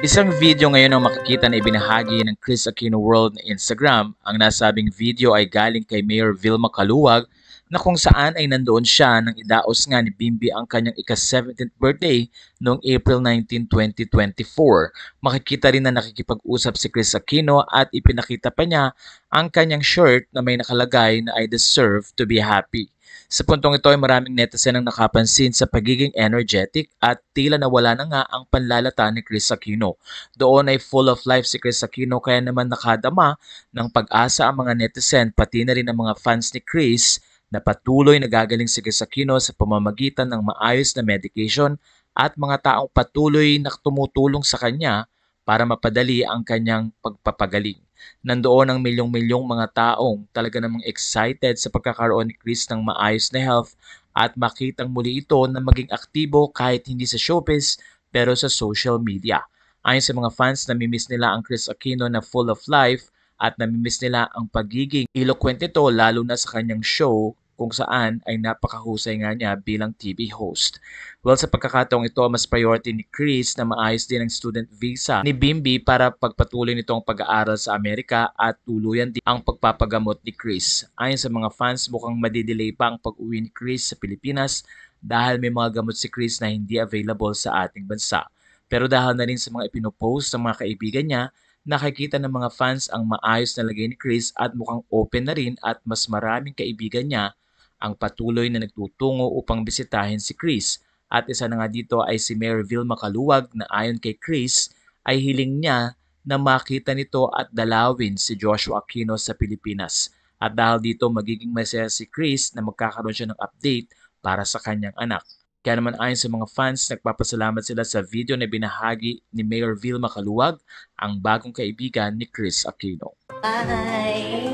Isang video ngayon ang makikita na ibinahagi ng Kris Aquino World na Instagram. Ang nasabing video ay galing kay Mayor Vilma Caluwag na kung saan ay nandoon siya nang idaos nga ni Bimbi ang kanyang ika-17th birthday noong April 19, 2024. Makikita rin na nakikipag-usap si Kris Aquino at ipinakita pa niya ang kanyang shirt na may nakalagay na I deserve to be happy. Sa puntong ito ay maraming netizen ang nakapansin sa pagiging energetic at tila nawala na nga ang panlalata ni Kris Aquino. Doon ay full of life si Kris Aquino kaya naman nakadama ng pag-asa ang mga netizen pati na rin ang mga fans ni Kris na patuloy nagagaling si Kris Aquino sa pamamagitan ng maayos na medication at mga taong patuloy na tumutulong sa kanya para mapadali ang kanyang pagpapagaling. Nandoon ang milyong-milyong mga taong talaga namang excited sa pagkakaroon ni Kris ng maayos na health at makitang muli ito na maging aktibo kahit hindi sa showbiz pero sa social media. Ayon sa mga fans, namimiss nila ang Kris Aquino na full of life at namimiss nila ang pagiging eloquent ito lalo na sa kanyang show kung saan ay napakahusay nga niya bilang TV host. Well, sa pagkakataong ito, mas priority ni Kris na maayos din ang student visa ni Bimbi para pagpatuloy nitong pag-aaral sa Amerika at tuluyan din ang pagpapagamot ni Kris. Ayon sa mga fans, mukhang madidelay pa ang pag-uwi ni Kris sa Pilipinas dahil may mga gamot si Kris na hindi available sa ating bansa. Pero dahil na rin sa mga ipinopost ng mga kaibigan niya, nakikita ng mga fans ang maayos na lagay ni Kris at mukhang open na rin at mas maraming kaibigan niya ang patuloy na nagtutungo upang bisitahin si Kris. At isa na nga dito ay si Mayor Vilma Caluwag na ayon kay Kris ay hiling niya na makita nito at dalawin si Joshua Aquino sa Pilipinas. At dahil dito magiging masaya si Kris na magkakaroon siya ng update para sa kanyang anak. Kaya naman ayon sa mga fans, nagpapasalamat sila sa video na binahagi ni Mayor Vilma Caluwag, ang bagong kaibigan ni Kris Aquino. Hi!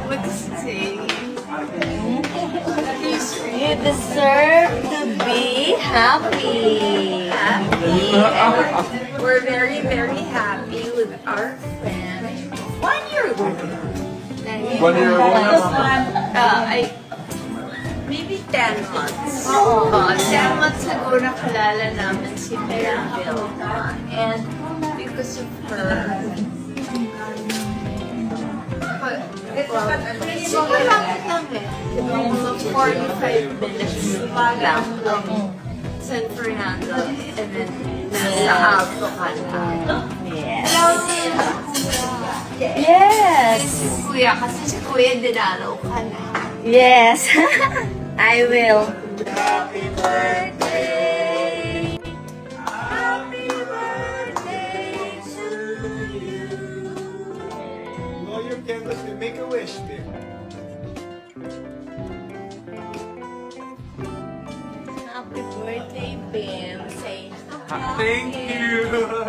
What does it say? You deserve to be happy. We're very, very happy with our friend. 1 year ago. 1 year ago? Maybe 10 months. 10 months ago nakalala namin si Mary Vilma. And because of her, so malapit lang eh. 45 minutes lang San Fernando and then nasa Alto ka na. Yes! Kuya, kasi si Kuya dinalaw ka na. Yes! I will. Happy birthday! Happy birthday to you! Blow your candles and make a wish, dear. Happy birthday, Bim. Say Thank you!